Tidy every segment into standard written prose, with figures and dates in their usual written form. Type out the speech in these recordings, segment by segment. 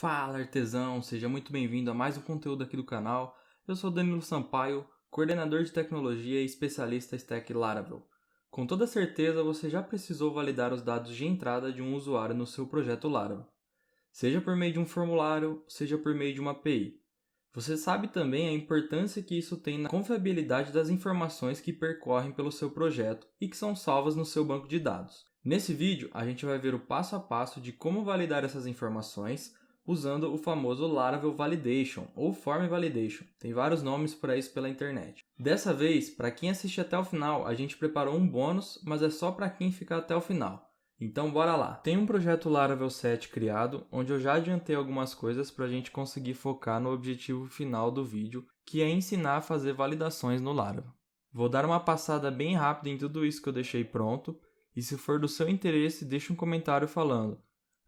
Fala, artesão! Seja muito bem-vindo a mais um conteúdo aqui do canal. Eu sou Danilo Sampaio, coordenador de tecnologia e especialista Stack Laravel. Com toda certeza, você já precisou validar os dados de entrada de um usuário no seu projeto Laravel, seja por meio de um formulário, seja por meio de uma API. Você sabe também a importância que isso tem na confiabilidade das informações que percorrem pelo seu projeto e que são salvas no seu banco de dados. Nesse vídeo, a gente vai ver o passo a passo de como validar essas informações usando o famoso Laravel Validation ou Form Validation. Tem vários nomes para isso pela internet. Dessa vez, para quem assiste até o final, a gente preparou um bônus, mas é só para quem ficar até o final. Então bora lá! Tem um projeto Laravel 7 criado, onde eu já adiantei algumas coisas para a gente conseguir focar no objetivo final do vídeo, que é ensinar a fazer validações no Laravel. Vou dar uma passada bem rápida em tudo isso que eu deixei pronto, e se for do seu interesse, deixa um comentário falando: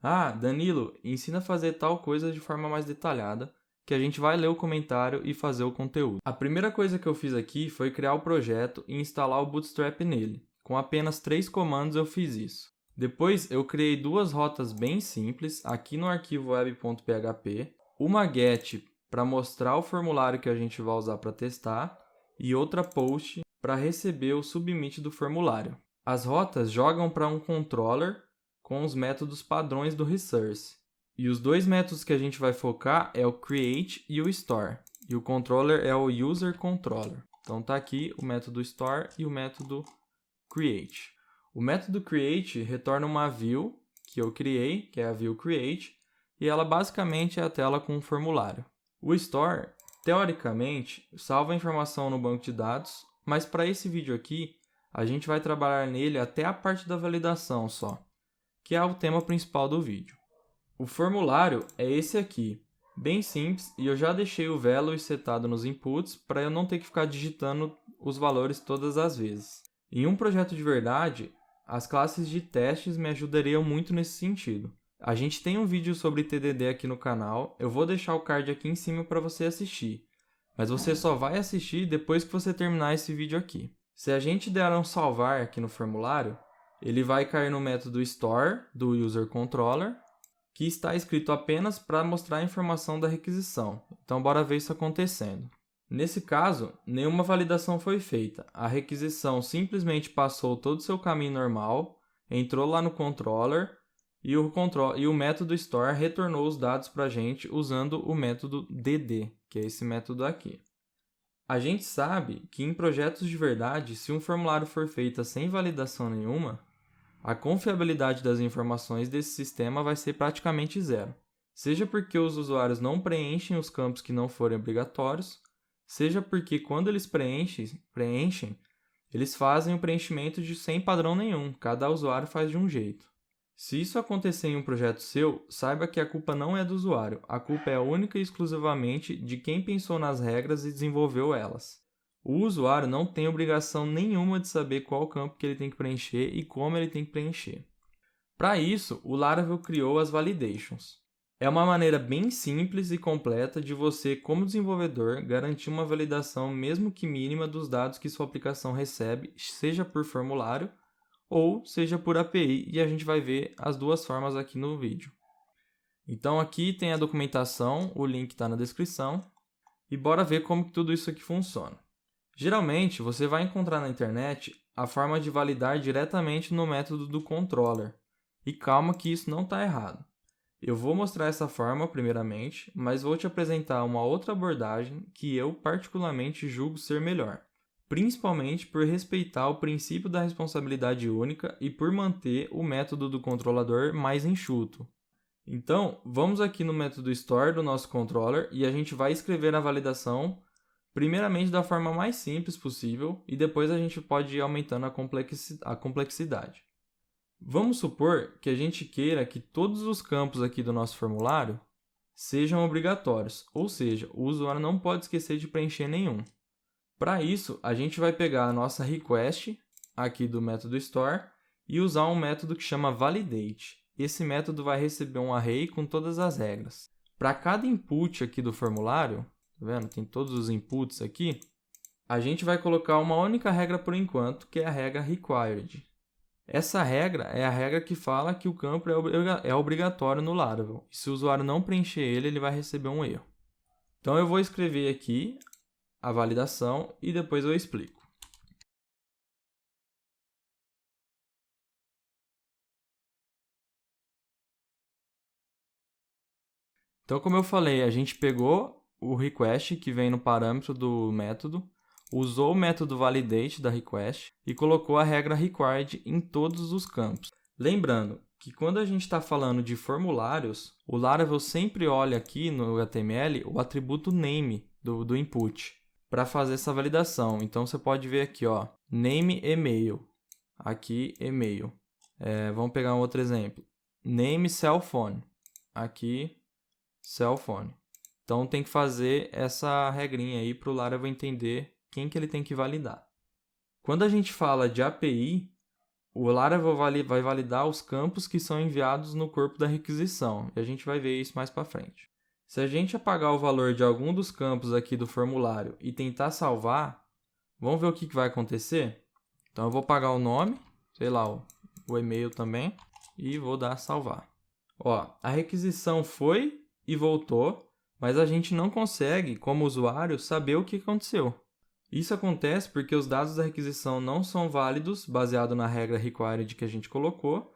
"Ah, Danilo, ensina a fazer tal coisa de forma mais detalhada", que a gente vai ler o comentário e fazer o conteúdo. A primeira coisa que eu fiz aqui foi criar o projeto e instalar o Bootstrap nele. Com apenas 3 comandos eu fiz isso. Depois eu criei duas rotas bem simples aqui no arquivo web.php, uma get para mostrar o formulário que a gente vai usar para testar e outra post para receber o submit do formulário. As rotas jogam para um controller com os métodos padrões do Resource. E os dois métodos que a gente vai focar é o create e o store. E o controller é o user controller. Então tá aqui o método store e o método create. O método create retorna uma view que eu criei, que é a view create, e ela basicamente é a tela com um formulário. O store, teoricamente, salva a informação no banco de dados, mas para esse vídeo aqui, a gente vai trabalhar nele até a parte da validação só, que é o tema principal do vídeo. O formulário é esse aqui, bem simples, e eu já deixei o value setado nos inputs para eu não ter que ficar digitando os valores todas as vezes. Em um projeto de verdade, as classes de testes me ajudariam muito nesse sentido. A gente tem um vídeo sobre TDD aqui no canal, eu vou deixar o card aqui em cima para você assistir, mas você só vai assistir depois que você terminar esse vídeo aqui. Se a gente der um salvar aqui no formulário, ele vai cair no método store do user controller, que está escrito apenas para mostrar a informação da requisição. Então bora ver isso acontecendo. Nesse caso, nenhuma validação foi feita. A requisição simplesmente passou todo o seu caminho normal, entrou lá no controller e o método store retornou os dados para a gente usando o método dd, que é esse método aqui. A gente sabe que em projetos de verdade, se um formulário for feito sem validação nenhuma, a confiabilidade das informações desse sistema vai ser praticamente zero. Seja porque os usuários não preenchem os campos que não forem obrigatórios, seja porque quando eles preenchem, eles fazem o preenchimento sem padrão nenhum, cada usuário faz de um jeito. Se isso acontecer em um projeto seu, saiba que a culpa não é do usuário, a culpa é única e exclusivamente de quem pensou nas regras e desenvolveu elas. O usuário não tem obrigação nenhuma de saber qual campo que ele tem que preencher e como ele tem que preencher. Para isso, o Laravel criou as validations. É uma maneira bem simples e completa de você, como desenvolvedor, garantir uma validação mesmo que mínima dos dados que sua aplicação recebe, seja por formulário ou seja por API, e a gente vai ver as duas formas aqui no vídeo. Então aqui tem a documentação, o link está na descrição, e bora ver como que tudo isso aqui funciona. Geralmente, você vai encontrar na internet a forma de validar diretamente no método do controller, e calma que isso não está errado. Eu vou mostrar essa forma primeiramente, mas vou te apresentar uma outra abordagem que eu particularmente julgo ser melhor, principalmente por respeitar o princípio da responsabilidade única e por manter o método do controlador mais enxuto. Então, vamos aqui no método store do nosso controller e a gente vai escrever a validação primeiramente da forma mais simples possível e depois a gente pode ir aumentando a complexidade. Vamos supor que a gente queira que todos os campos aqui do nosso formulário sejam obrigatórios, ou seja, o usuário não pode esquecer de preencher nenhum. Para isso, a gente vai pegar a nossa request aqui do método store e usar um método que chama validate. Esse método vai receber um array com todas as regras. Para cada input aqui do formulário, tá vendo? Tem todos os inputs aqui, a gente vai colocar uma única regra por enquanto, que é a regra required. Essa regra é a regra que fala que o campo é obrigatório no Laravel. E se o usuário não preencher ele, ele vai receber um erro. Então eu vou escrever aqui a validação e depois eu explico. Então, como eu falei, a gente pegou o request que vem no parâmetro do método, usou o método validate da request e colocou a regra required em todos os campos. Lembrando que quando a gente está falando de formulários, o Laravel sempre olha aqui no HTML o atributo name do input para fazer essa validação. Então, você pode ver aqui, ó, name email, aqui email. Vamos pegar um outro exemplo, name cell phone, aqui cell phone. Então tem que fazer essa regrinha aí para o Laravel entender quem que ele tem que validar. Quando a gente fala de API, o Laravel vai validar os campos que são enviados no corpo da requisição. E a gente vai ver isso mais para frente. Se a gente apagar o valor de algum dos campos aqui do formulário e tentar salvar, vamos ver o que vai acontecer? Então eu vou apagar o nome, sei lá, o e-mail também, e vou dar salvar. Ó, a requisição foi e voltou, mas a gente não consegue, como usuário, saber o que aconteceu. Isso acontece porque os dados da requisição não são válidos, baseado na regra required que a gente colocou,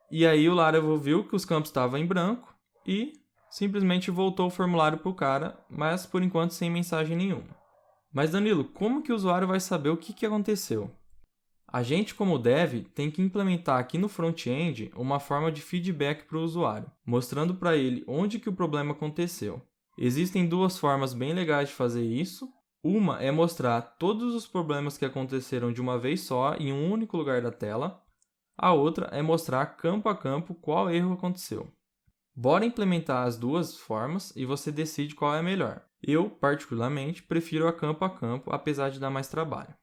e aí o Laravel viu que os campos estavam em branco e simplesmente voltou o formulário para o cara, mas por enquanto sem mensagem nenhuma. Mas Danilo, como que o usuário vai saber o que aconteceu? A gente, como dev, tem que implementar aqui no front-end uma forma de feedback para o usuário, mostrando para ele onde que o problema aconteceu. Existem duas formas bem legais de fazer isso. Uma é mostrar todos os problemas que aconteceram de uma vez só em um único lugar da tela. A outra é mostrar campo a campo qual erro aconteceu. Bora implementar as duas formas e você decide qual é a melhor. Eu, particularmente, prefiro a campo, apesar de dar mais trabalho.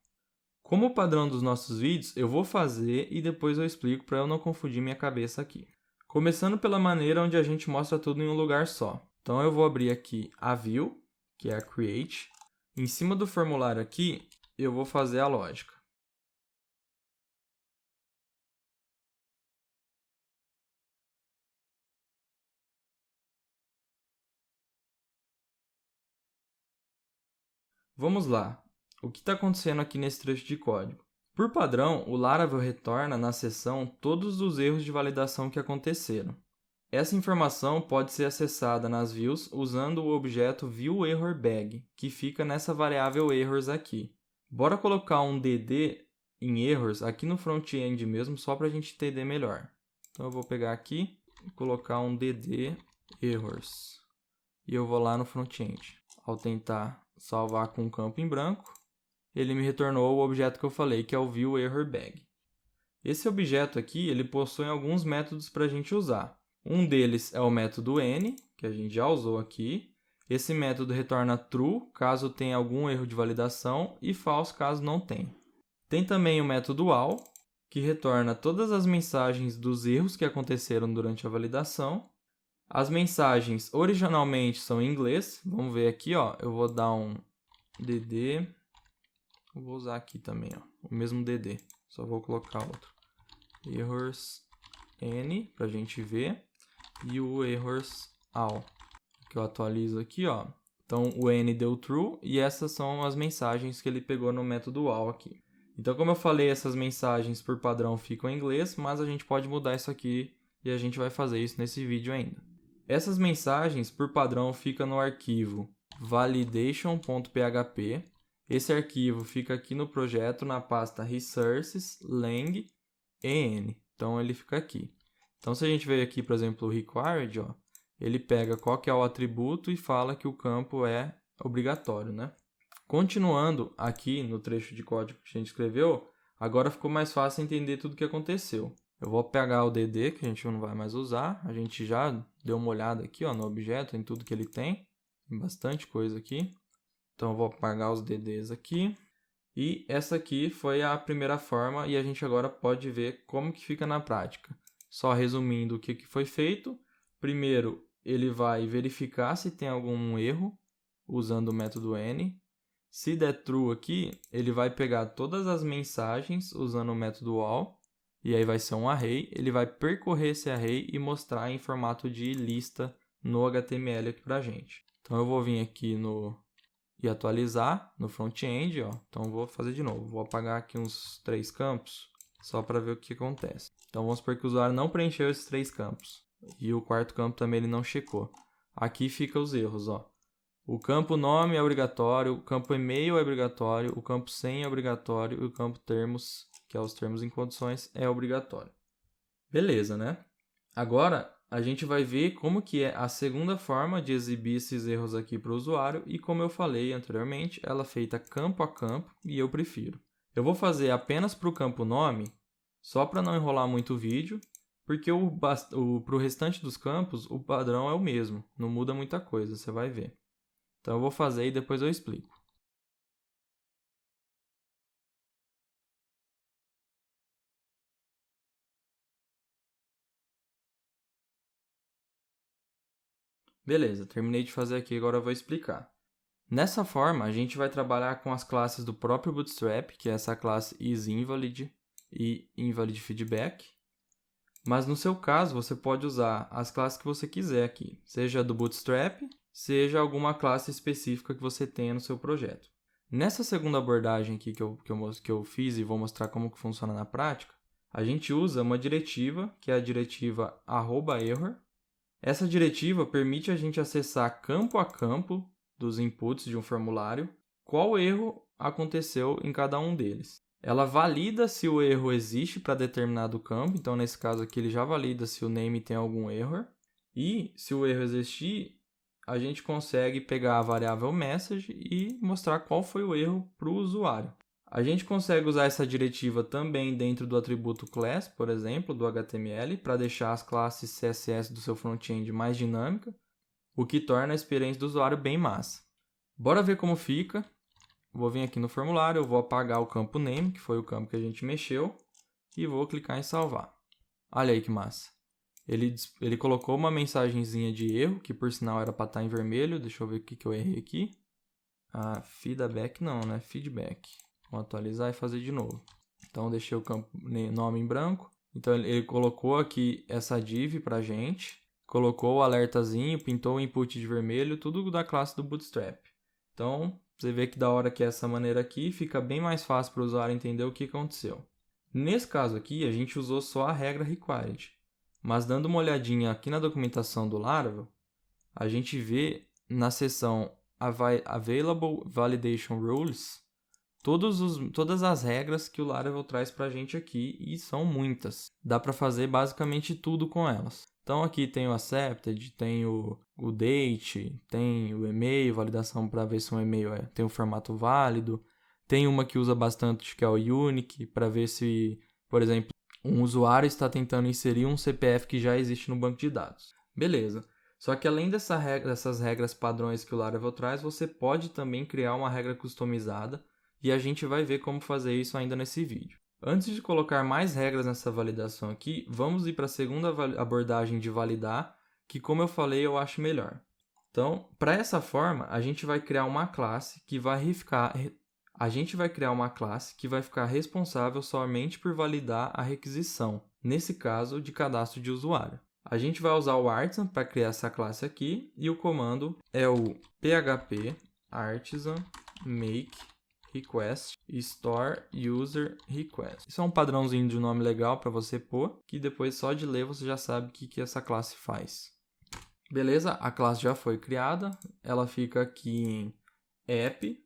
Como padrão dos nossos vídeos, eu vou fazer e depois eu explico para eu não confundir minha cabeça aqui. Começando pela maneira onde a gente mostra tudo em um lugar só. Então eu vou abrir aqui a view, que é a create. Em cima do formulário aqui, eu vou fazer a lógica. Vamos lá. O que está acontecendo aqui nesse trecho de código? Por padrão, o Laravel retorna na seção todos os erros de validação que aconteceram. Essa informação pode ser acessada nas views usando o objeto viewErrorBag, que fica nessa variável errors aqui. Bora colocar um dd em errors aqui no front-end mesmo, só para a gente entender melhor. Então eu vou pegar aqui e colocar um dd errors. E eu vou lá no front-end. Ao tentar salvar com um campo em branco, ele me retornou o objeto que eu falei, que é o viewErrorBag. Esse objeto aqui, ele possui alguns métodos para a gente usar. Um deles é o método n, que a gente já usou aqui. Esse método retorna true, caso tenha algum erro de validação, e false, caso não tenha. Tem também o método all, que retorna todas as mensagens dos erros que aconteceram durante a validação. As mensagens originalmente são em inglês. Vamos ver aqui, ó. Eu vou dar um dd. Eu vou usar aqui também, ó, o mesmo dd. Só vou colocar outro. Errors n, para a gente ver. E o errors all, que eu atualizo aqui, ó. Então, o n deu true e essas são as mensagens que ele pegou no método all aqui. Então, como eu falei, essas mensagens por padrão ficam em inglês, mas a gente pode mudar isso aqui e a gente vai fazer isso nesse vídeo ainda. Essas mensagens por padrão ficam no arquivo validation.php. Esse arquivo fica aqui no projeto na pasta resources lang en. Então, ele fica aqui. Então, se a gente veio aqui, por exemplo, o required, ó, ele pega qual que é o atributo e fala que o campo é obrigatório, né? Continuando aqui no trecho de código que a gente escreveu, agora ficou mais fácil entender tudo o que aconteceu. Eu vou pegar o dd, que a gente não vai mais usar. A gente já deu uma olhada aqui, ó, no objeto, em tudo que ele tem. Tem bastante coisa aqui. Então, eu vou apagar os dd's aqui. E essa aqui foi a primeira forma e a gente agora pode ver como que fica na prática. Só resumindo o que foi feito. Primeiro, ele vai verificar se tem algum erro usando o método n. Se der true aqui, ele vai pegar todas as mensagens usando o método all e aí vai ser um array, ele vai percorrer esse array e mostrar em formato de lista no HTML aqui pra gente. Então eu vou vir aqui e atualizar no front-end, ó. Então eu vou fazer de novo, vou apagar aqui uns 3 campos, só para ver o que acontece. Então vamos supor que o usuário não preencheu esses 3 campos, e o quarto campo também ele não checou. Aqui fica os erros, ó. O campo nome é obrigatório, o campo e-mail é obrigatório, o campo senha é obrigatório e o campo termos, que é os termos em condições, é obrigatório. Beleza, né? Agora a gente vai ver como que é a segunda forma de exibir esses erros aqui para o usuário e como eu falei anteriormente, ela é feita campo a campo e eu prefiro. Eu vou fazer apenas para o campo nome, só para não enrolar muito o vídeo, porque para o restante dos campos o padrão é o mesmo, não muda muita coisa, você vai ver. Então eu vou fazer e depois eu explico. Beleza, terminei de fazer aqui, agora eu vou explicar. Nessa forma, a gente vai trabalhar com as classes do próprio Bootstrap, que é essa classe isInvalid e InvalidFeedback. Mas no seu caso, você pode usar as classes que você quiser aqui, seja do Bootstrap, seja alguma classe específica que você tenha no seu projeto. Nessa segunda abordagem aqui que eu fiz e vou mostrar como que funciona na prática, a gente usa uma diretiva, que é a diretiva @error. Essa diretiva permite a gente acessar campo a campo dos inputs de um formulário qual erro aconteceu em cada um deles. Ela valida se o erro existe para determinado campo, então nesse caso aqui ele já valida se o name tem algum erro, e se o erro existir, a gente consegue pegar a variável message e mostrar qual foi o erro para o usuário. A gente consegue usar essa diretiva também dentro do atributo class, por exemplo, do HTML, para deixar as classes CSS do seu front-end mais dinâmica, o que torna a experiência do usuário bem massa. Bora ver como fica. Vou vir aqui no formulário, eu vou apagar o campo name, que foi o campo que a gente mexeu, e vou clicar em salvar. Olha aí que massa. Ele colocou uma mensagenzinha de erro, que por sinal era para estar em vermelho. Deixa eu ver o que eu errei aqui. Feedback não, né? Feedback. Vou atualizar e fazer de novo. Então, deixei o campo nome em branco. Então, ele colocou aqui essa div para a gente. Colocou o alertazinho, pintou o input de vermelho, tudo da classe do Bootstrap. Então, você vê que da hora que é essa maneira aqui, fica bem mais fácil para o usuário entender o que aconteceu. Nesse caso aqui, a gente usou só a regra required. Mas dando uma olhadinha aqui na documentação do Laravel, a gente vê na seção Available Validation Rules todas as regras que o Laravel traz para a gente aqui, e são muitas. Dá para fazer basicamente tudo com elas. Então aqui tem o accepted, tem o date, tem o e-mail, validação para ver se um e-mail tem um formato válido. Tem uma que usa bastante, que é o unique, para ver se, por exemplo, um usuário está tentando inserir um CPF que já existe no banco de dados. Beleza. Só que além dessas regras padrões que o Laravel traz, você pode também criar uma regra customizada, e a gente vai ver como fazer isso ainda nesse vídeo. Antes de colocar mais regras nessa validação aqui, vamos ir para a segunda abordagem de validar, que como eu falei, eu acho melhor. Então, para essa forma, a gente vai criar uma classe que vai ficar responsável somente por validar a requisição, nesse caso de cadastro de usuário. A gente vai usar o artisan para criar essa classe aqui, e o comando é o php artisan make request store user request. Isso é um padrãozinho de nome legal para você pôr, que depois só de ler você já sabe o que essa classe faz. Beleza, a classe já foi criada, ela fica aqui em app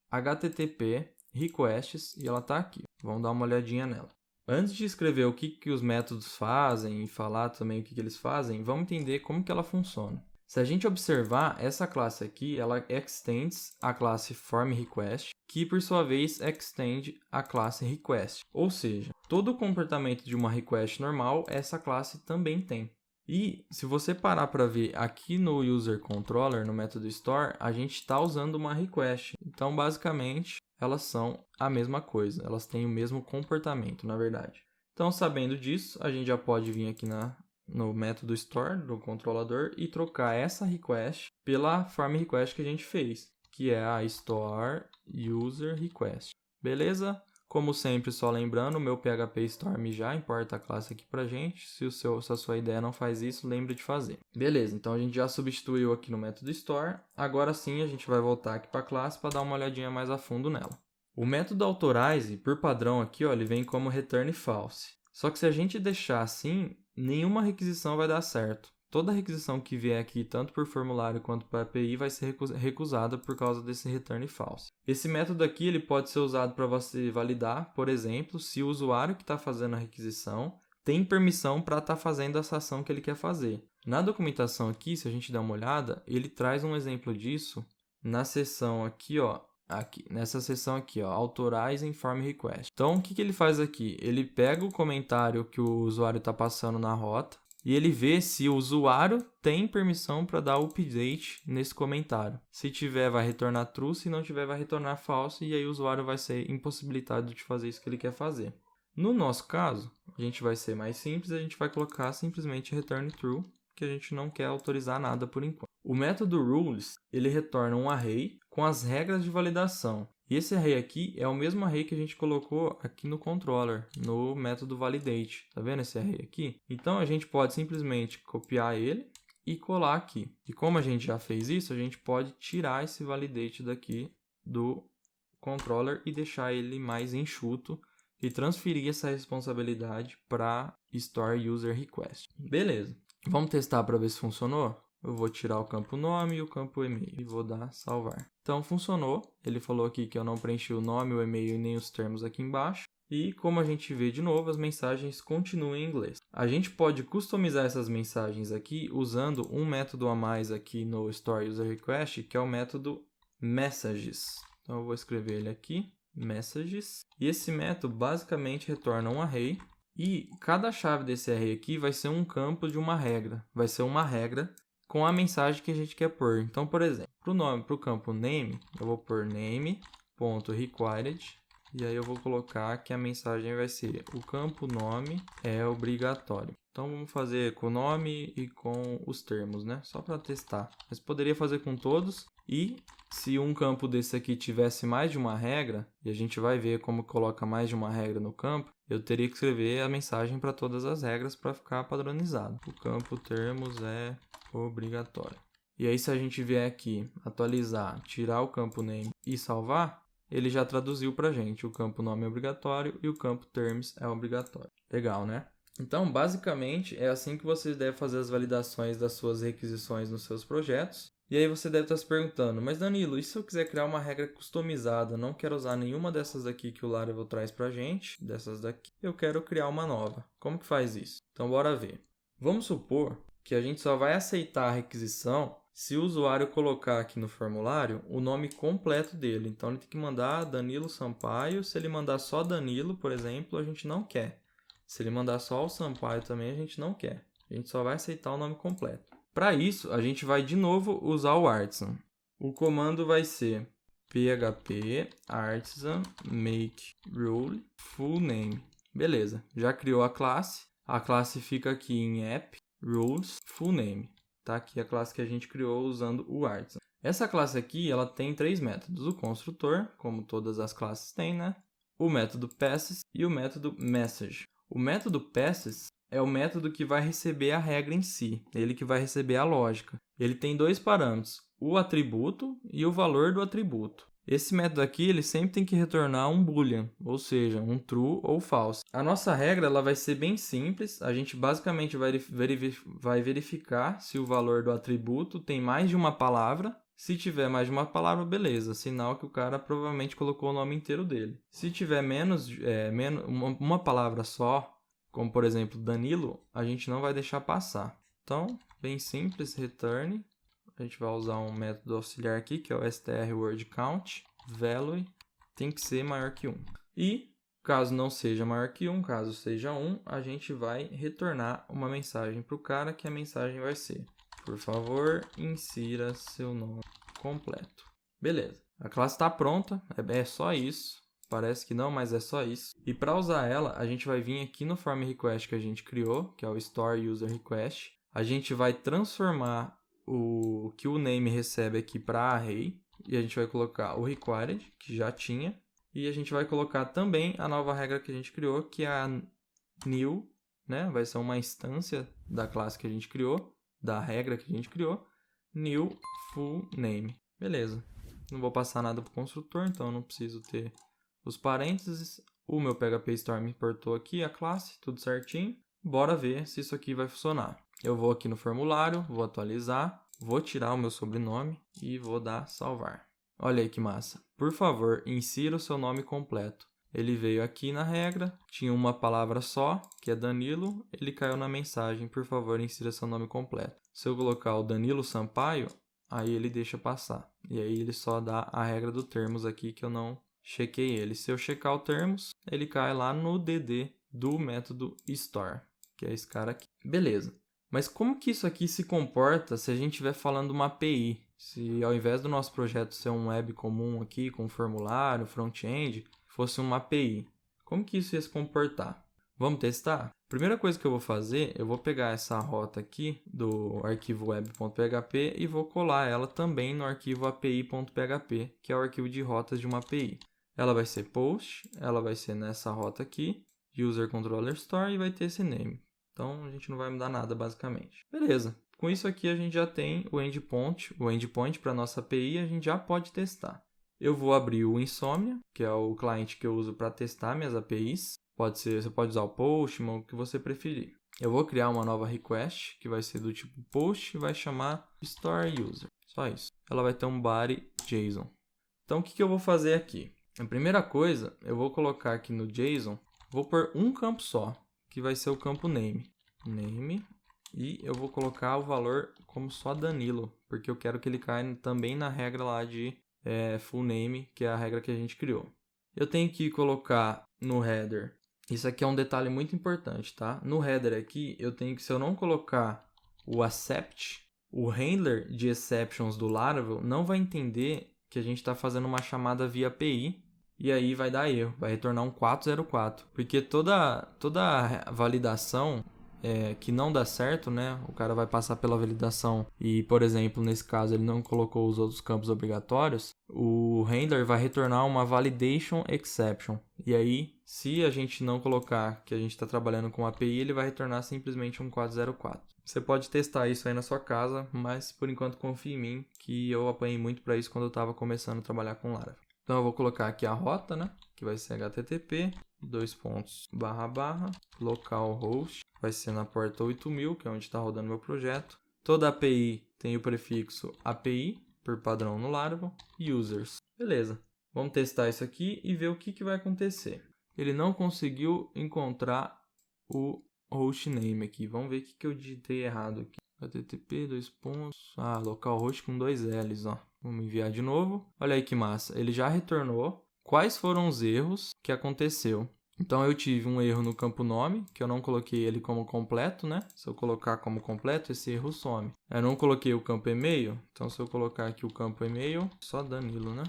http requests e ela está aqui. Vamos dar uma olhadinha nela. Antes de escrever o que os métodos fazem e falar também o que eles fazem, vamos entender como que ela funciona. Se a gente observar, essa classe aqui, ela extends a classe formRequest, que por sua vez extende a classe request. Ou seja, todo o comportamento de uma request normal, essa classe também tem. E se você parar para ver aqui no userController, no método store, a gente está usando uma request. Então, basicamente, elas são a mesma coisa. Elas têm o mesmo comportamento, na verdade. Então, sabendo disso, a gente já pode vir aqui no método store do controlador e trocar essa request pela form request que a gente fez, que é a store user request. Beleza? Como sempre, só lembrando, o meu PHP Storm já importa a classe aqui pra gente. Se a sua ideia não faz isso, lembre de fazer. Beleza, então a gente já substituiu aqui no método Store. Agora sim, a gente vai voltar aqui para a classe para dar uma olhadinha mais a fundo nela. O método Authorize, por padrão aqui, ó, ele vem como return false. Só que se a gente deixar assim, nenhuma requisição vai dar certo. Toda requisição que vier aqui, tanto por formulário quanto por API, vai ser recusada por causa desse return false. Esse método aqui ele pode ser usado para você validar, por exemplo, se o usuário que está fazendo a requisição tem permissão para estar fazendo essa ação que ele quer fazer. Na documentação aqui, se a gente der uma olhada, ele traz um exemplo disso na seção aqui, ó, nessa seção aqui, ó, Authorize Inform Request. Então, o que ele faz aqui? Ele pega o comentário que o usuário está passando na rota, e ele vê se o usuário tem permissão para dar update nesse comentário. Se tiver, vai retornar true, se não tiver, vai retornar false, e aí o usuário vai ser impossibilitado de fazer isso que ele quer fazer. No nosso caso, a gente vai ser mais simples, a gente vai colocar simplesmente return true, que a gente não quer autorizar nada por enquanto. O método rules, ele retorna um array com as regras de validação. E esse array aqui é o mesmo array que a gente colocou aqui no controller, no método validate. Tá vendo esse array aqui? Então, a gente pode simplesmente copiar ele e colar aqui. E como a gente já fez isso, a gente pode tirar esse validate daqui do controller e deixar ele mais enxuto e transferir essa responsabilidade para Store User Request. Beleza. Vamos testar para ver se funcionou? Eu vou tirar o campo nome e o campo e-mail e vou dar salvar. Então funcionou. Ele falou aqui que eu não preenchi o nome, o e-mail e nem os termos aqui embaixo. E como a gente vê de novo, as mensagens continuam em inglês. A gente pode customizar essas mensagens aqui usando um método a mais aqui no Store User Request, que é o método Messages. Então eu vou escrever ele aqui, Messages. E esse método basicamente retorna um array. E cada chave desse array aqui vai ser um campo de uma regra. Vai ser uma regra com a mensagem que a gente quer pôr. Então, por exemplo, para o campo name, eu vou pôr name.required. E aí eu vou colocar que a mensagem vai ser o campo nome é obrigatório. Então vamos fazer com o nome e com os termos, né? Só para testar. Mas poderia fazer com todos. E se um campo desse aqui tivesse mais de uma regra, e a gente vai ver como coloca mais de uma regra no campo, eu teria que escrever a mensagem para todas as regras para ficar padronizado. O campo termos é obrigatório. E aí se a gente vier aqui atualizar, tirar o campo name e salvar, ele já traduziu para a gente. O campo nome é obrigatório e o campo terms é obrigatório. Legal, né? Então, basicamente, é assim que vocês devem fazer as validações das suas requisições nos seus projetos. E aí você deve estar se perguntando, mas Danilo, e se eu quiser criar uma regra customizada, não quero usar nenhuma dessas aqui que o Laravel traz para a gente, dessas daqui, eu quero criar uma nova. Como que faz isso? Então, bora ver. Vamos supor que a gente só vai aceitar a requisição se o usuário colocar aqui no formulário o nome completo dele. Então, ele tem que mandar Danilo Sampaio. Se ele mandar só Danilo, por exemplo, a gente não quer. Se ele mandar só o Sampaio também, a gente não quer. A gente só vai aceitar o nome completo. Para isso, a gente vai de novo usar o artisan. O comando vai ser php artisan make rule full name. Beleza, já criou a classe. A classe fica aqui em app rules full name. Tá aqui a classe que a gente criou usando o artisan. Essa classe aqui, ela tem 3 métodos. O construtor, como todas as classes têm, né? O método passes e o método message. O método passes é o método que vai receber a regra em si, ele que vai receber a lógica. Ele tem 2 parâmetros, o atributo e o valor do atributo. Esse método aqui ele sempre tem que retornar um boolean, ou seja, um true ou false. A nossa regra ela vai ser bem simples, a gente basicamente vai verificar se o valor do atributo tem mais de uma palavra. Se tiver mais de uma palavra, beleza, sinal que o cara provavelmente colocou o nome inteiro dele. Se tiver menos uma palavra só, como por exemplo Danilo, a gente não vai deixar passar. Então, bem simples, return. A gente vai usar um método auxiliar aqui, que é o strWordCount. Value tem que ser maior que 1. E, caso não seja maior que 1, caso seja 1, a gente vai retornar uma mensagem para o cara, que a mensagem vai ser: por favor, insira seu nome completo. Beleza, a classe está pronta, é só isso. Parece que não, mas é só isso. E para usar ela, a gente vai vir aqui no form request que a gente criou, que é o Store User Request. A gente vai transformar o que o name recebe aqui para array. E a gente vai colocar o required, que já tinha. E a gente vai colocar também a nova regra que a gente criou, que é a new, né? Vai ser uma instância da classe que a gente criou, da regra que a gente criou, new full name. Beleza. Não vou passar nada para o construtor, então eu não preciso ter os parênteses. O meu PHP Store me importou aqui a classe, tudo certinho. Bora ver se isso aqui vai funcionar. Eu vou aqui no formulário, vou atualizar, vou tirar o meu sobrenome e vou dar salvar. Olha aí que massa. Por favor, insira o seu nome completo. Ele veio aqui na regra, tinha uma palavra só, que é Danilo, ele caiu na mensagem, por favor, insira seu nome completo. Se eu colocar o Danilo Sampaio, aí ele deixa passar. E aí ele só dá a regra do termos aqui, que eu não chequei ele. Se eu checar o termos, ele cai lá no DD do método store, que é esse cara aqui. Beleza. Mas como que isso aqui se comporta se a gente estiver falando uma API? Se ao invés do nosso projeto ser um web comum aqui, com formulário, front-end, fosse uma API. Como que isso ia se comportar? Vamos testar? Primeira coisa que eu vou fazer, eu vou pegar essa rota aqui do arquivo web.php e vou colar ela também no arquivo api.php, que é o arquivo de rotas de uma API. Ela vai ser post, ela vai ser nessa rota aqui, user controller store, e vai ter esse name. Então a gente não vai mudar nada basicamente. Beleza. Com isso aqui a gente já tem o endpoint para nossa API, a gente já pode testar. Eu vou abrir o Insomnia, que é o cliente que eu uso para testar minhas APIs. Você pode usar o Postman, o que você preferir. Eu vou criar uma nova request, que vai ser do tipo post, e vai chamar store user. Só isso. Ela vai ter um body JSON. Então o que eu vou fazer aqui? A primeira coisa, eu vou colocar aqui no JSON, vou pôr um campo só, que vai ser o campo name. Name. E eu vou colocar o valor como só Danilo, porque eu quero que ele caia também na regra lá de full name, que é a regra que a gente criou. Eu tenho que colocar no header. Isso aqui é um detalhe muito importante, tá? No header aqui, se eu não colocar o accept, o handler de exceptions do Laravel não vai entender que a gente está fazendo uma chamada via API, e aí vai dar erro, vai retornar um 404, porque toda validação que não dá certo, né? O cara vai passar pela validação e, por exemplo, nesse caso ele não colocou os outros campos obrigatórios, o handler vai retornar uma validation exception. E aí, se a gente não colocar que a gente está trabalhando com API, ele vai retornar simplesmente um 404. Você pode testar isso aí na sua casa, mas por enquanto confie em mim, que eu apanhei muito para isso quando eu estava começando a trabalhar com Laravel. Então eu vou colocar aqui a rota, né? Que vai ser http localhost, vai ser na porta 8000, que é onde está rodando meu projeto. Toda API tem o prefixo API, por padrão no Laravel, users. Beleza, vamos testar isso aqui e ver o que vai acontecer. Ele não conseguiu encontrar o hostname aqui. Vamos ver o que eu digitei errado aqui. http localhost com 2 L's, ó. Vamos enviar de novo. Olha aí que massa. Ele já retornou quais foram os erros que aconteceu. Então eu tive um erro no campo nome, que eu não coloquei ele como completo, né? Se eu colocar como completo, esse erro some. Eu não coloquei o campo e-mail, então se eu colocar aqui o campo e-mail, só Danilo, né?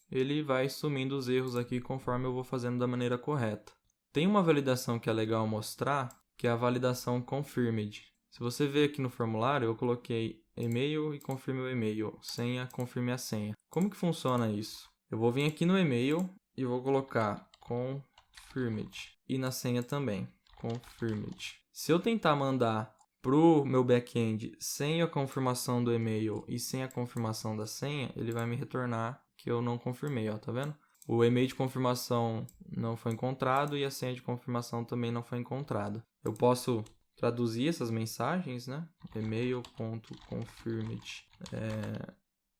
Ele vai sumindo os erros aqui conforme eu vou fazendo da maneira correta. Tem uma validação que é legal mostrar, que é a validação confirmed. Se você ver aqui no formulário, eu coloquei e-mail e confirme o e-mail, senha, confirme a senha. Como que funciona isso? Eu vou vir aqui no e-mail e vou colocar confirmed e na senha também, confirmed. Se eu tentar mandar para o meu back-end sem a confirmação do e-mail e sem a confirmação da senha, ele vai me retornar que eu não confirmei, ó, tá vendo? O e-mail de confirmação não foi encontrado e a senha de confirmação também não foi encontrada. Eu posso traduzir essas mensagens, né? email.confirmed.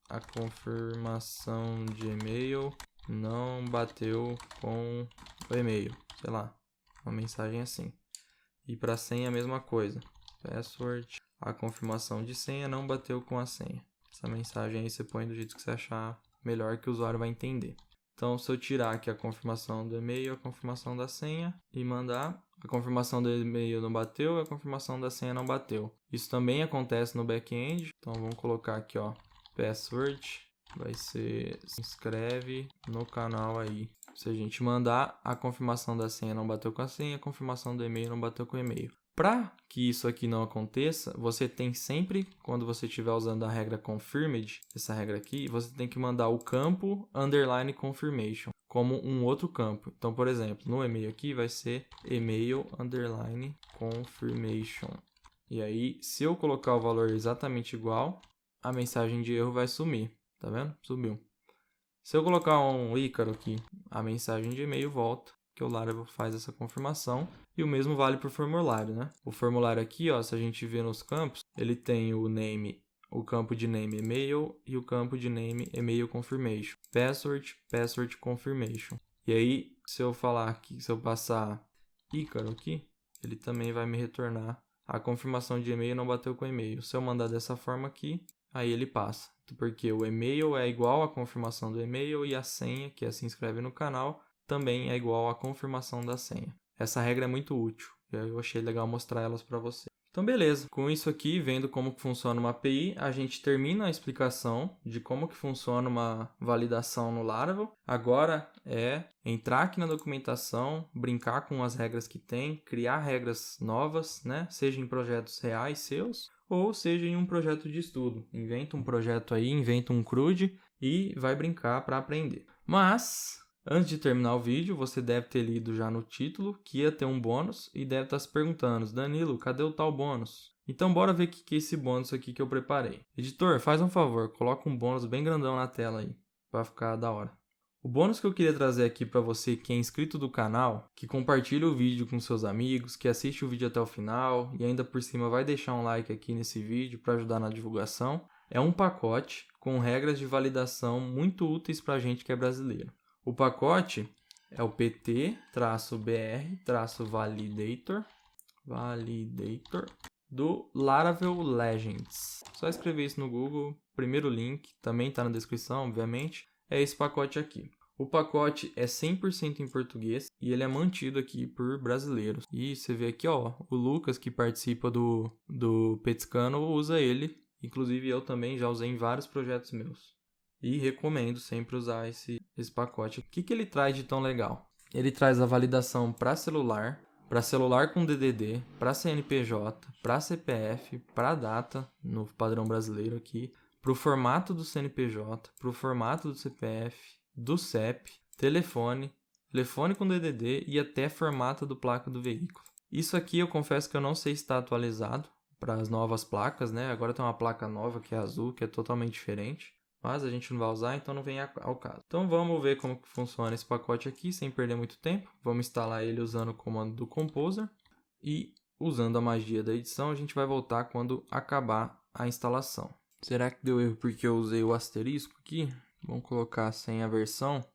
A confirmação de e-mail não bateu com o e-mail. Sei lá, uma mensagem assim. E para senha a mesma coisa. Password. A confirmação de senha não bateu com a senha. Essa mensagem aí você põe do jeito que você achar melhor, que o usuário vai entender. Então, se eu tirar aqui a confirmação do e-mail, a confirmação da senha e mandar, a confirmação do e-mail não bateu, a confirmação da senha não bateu. Isso também acontece no back-end. Então, vamos colocar aqui, ó, password, vai ser se inscreve no canal aí. Se a gente mandar, a confirmação da senha não bateu com a senha, a confirmação do e-mail não bateu com o e-mail. Para que isso aqui não aconteça, você tem sempre, quando você estiver usando a regra confirmed, essa regra aqui, você tem que mandar o campo underline confirmation como um outro campo. Então, por exemplo, no e-mail aqui vai ser email underline confirmation. E aí, se eu colocar o valor exatamente igual, a mensagem de erro vai sumir. Tá vendo? Sumiu. Se eu colocar um Ícaro aqui, a mensagem de e-mail volta, que o Laravel faz essa confirmação. E o mesmo vale para o formulário, né? O formulário aqui, ó, se a gente vê nos campos, ele tem o name, o campo de name email e o campo de name email confirmation. Password confirmation. E aí, se eu falar aqui, se eu passar Ícaro aqui, ele também vai me retornar a confirmação de e-mail não bateu com o e-mail. Se eu mandar dessa forma aqui, aí ele passa. Porque o e-mail é igual à confirmação do e-mail e a senha, que é se inscreve no canal, também é igual à confirmação da senha. Essa regra é muito útil e eu achei legal mostrar elas para você. Então, beleza. Com isso aqui, vendo como que funciona uma API, a gente termina a explicação de como que funciona uma validação no Laravel. Agora é entrar aqui na documentação, brincar com as regras que tem, criar regras novas, né? Seja em projetos reais seus ou seja em um projeto de estudo. Inventa um projeto aí, inventa um CRUD e vai brincar para aprender. Mas antes de terminar o vídeo, você deve ter lido já no título que ia ter um bônus e deve estar se perguntando, Danilo, cadê o tal bônus? Então bora ver o que é esse bônus aqui que eu preparei. Editor, faz um favor, coloca um bônus bem grandão na tela aí, para ficar da hora. O bônus que eu queria trazer aqui para você que é inscrito do canal, que compartilha o vídeo com seus amigos, que assiste o vídeo até o final e ainda por cima vai deixar um like aqui nesse vídeo para ajudar na divulgação, é um pacote com regras de validação muito úteis para a gente que é brasileiro. O pacote é o PT-BR-Validator do Laravel Legends. Só escrever isso no Google, primeiro link, também está na descrição, obviamente, é esse pacote aqui. O pacote é 100% em português e ele é mantido aqui por brasileiros. E você vê aqui, ó, o Lucas, que participa do Petscano, usa ele. Inclusive eu também já usei em vários projetos meus. E recomendo sempre usar esse pacote. O que ele traz de tão legal? Ele traz a validação para celular com DDD, para CNPJ, para CPF, para data, no padrão brasileiro aqui, para o formato do CNPJ, para o formato do CPF, do CEP, telefone com DDD e até formato do placa do veículo. Isso aqui eu confesso que eu não sei se está atualizado para as novas placas, né? Agora tem uma placa nova que é azul, que é totalmente diferente. Mas a gente não vai usar, então não vem ao caso. Então vamos ver como que funciona esse pacote aqui, sem perder muito tempo. Vamos instalar ele usando o comando do Composer. E usando a magia da edição, a gente vai voltar quando acabar a instalação. Será que deu erro porque eu usei o asterisco aqui? Vamos colocar sem a versão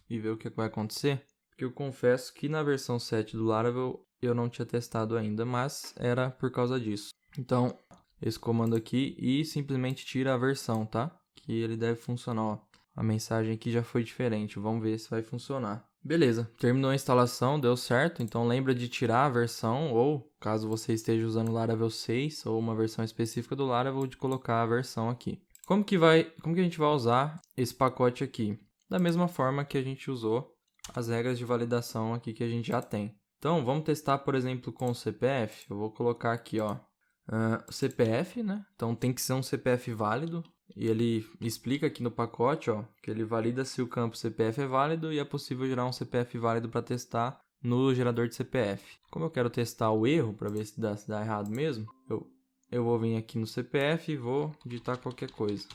e ver o que vai acontecer. Porque eu confesso que na versão 7 do Laravel eu não tinha testado ainda, mas era por causa disso. Então, esse comando aqui e simplesmente tira a versão, tá? Que ele deve funcionar, ó. A mensagem aqui já foi diferente, vamos ver se vai funcionar. Beleza, terminou a instalação, deu certo, então lembra de tirar a versão ou, caso você esteja usando o Laravel 6 ou uma versão específica do Laravel, de colocar a versão aqui. Como que a gente vai usar esse pacote aqui? Da mesma forma que a gente usou as regras de validação aqui que a gente já tem. Então, vamos testar, por exemplo, com o CPF. Eu vou colocar aqui, ó, CPF, né? Então tem que ser um CPF válido. E ele explica aqui no pacote, ó, que ele valida se o campo CPF é válido e é possível gerar um CPF válido para testar no gerador de CPF. Como eu quero testar o erro para ver se dá errado mesmo, eu vou vir aqui no CPF e vou digitar qualquer coisa.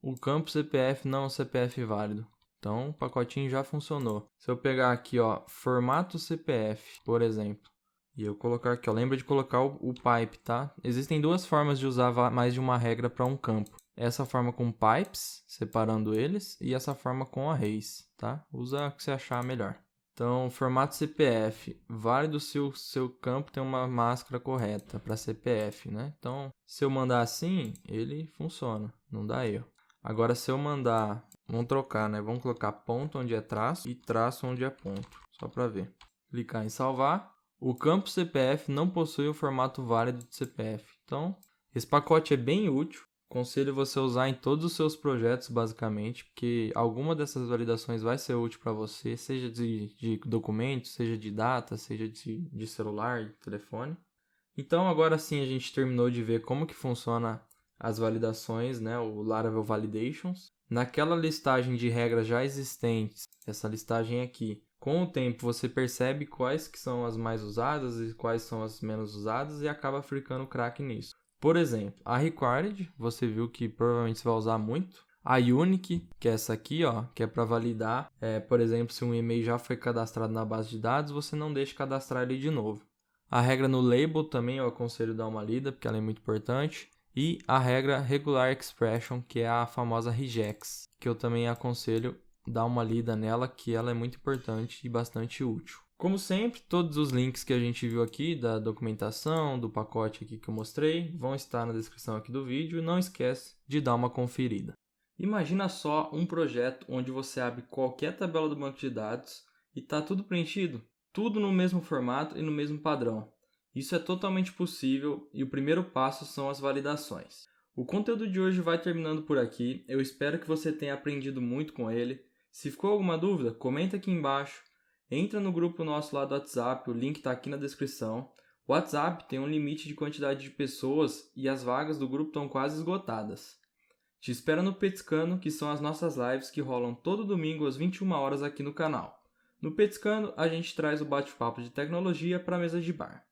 O campo CPF não é um CPF válido. Então o pacotinho já funcionou. Se eu pegar aqui, ó, formato CPF, por exemplo, e eu colocar aqui, ó, lembra de colocar o pipe, tá? Existem duas formas de usar mais de uma regra para um campo. Essa forma com pipes, separando eles, e essa forma com arrays, tá? Usa o que você achar melhor. Então, formato CPF, válido se o seu campo tem uma máscara correta para CPF, né? Então, se eu mandar assim, ele funciona, não dá erro. Agora, se eu mandar, vamos trocar, né? Vamos colocar ponto onde é traço e traço onde é ponto, só para ver. Clicar em salvar. O campo CPF não possui o formato válido de CPF. Então, esse pacote é bem útil. Aconselho você usar em todos os seus projetos, basicamente, porque alguma dessas validações vai ser útil para você, seja de documentos, seja de data, seja de celular, de telefone. Então agora sim a gente terminou de ver como que funciona as validações, né, o Laravel Validations. Naquela listagem de regras já existentes, essa listagem aqui, com o tempo você percebe quais que são as mais usadas e quais são as menos usadas e acaba ficando craque nisso. Por exemplo, a Required, você viu que provavelmente você vai usar muito. A Unique, que é essa aqui, ó, que é para validar, por exemplo, se um e-mail já foi cadastrado na base de dados, você não deixa cadastrar ele de novo. A regra no label também eu aconselho dar uma lida, porque ela é muito importante. E a regra Regular Expression, que é a famosa regex, que eu também aconselho dar uma lida nela, que ela é muito importante e bastante útil. Como sempre, todos os links que a gente viu aqui, da documentação, do pacote aqui que eu mostrei, vão estar na descrição aqui do vídeo. Não esquece de dar uma conferida. Imagina só um projeto onde você abre qualquer tabela do banco de dados e está tudo preenchido, tudo no mesmo formato e no mesmo padrão. Isso é totalmente possível e o primeiro passo são as validações. O conteúdo de hoje vai terminando por aqui, eu espero que você tenha aprendido muito com ele. Se ficou alguma dúvida, comenta aqui embaixo, entra no grupo nosso lá do WhatsApp, o link está aqui na descrição. O WhatsApp tem um limite de quantidade de pessoas e as vagas do grupo estão quase esgotadas. Te espero no Petiscando, que são as nossas lives que rolam todo domingo às 21 horas aqui no canal. No Petiscando, a gente traz o bate-papo de tecnologia para a mesa de bar.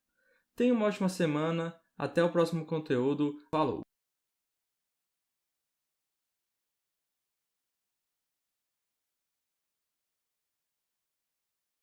Tenha uma ótima semana, até o próximo conteúdo, falou!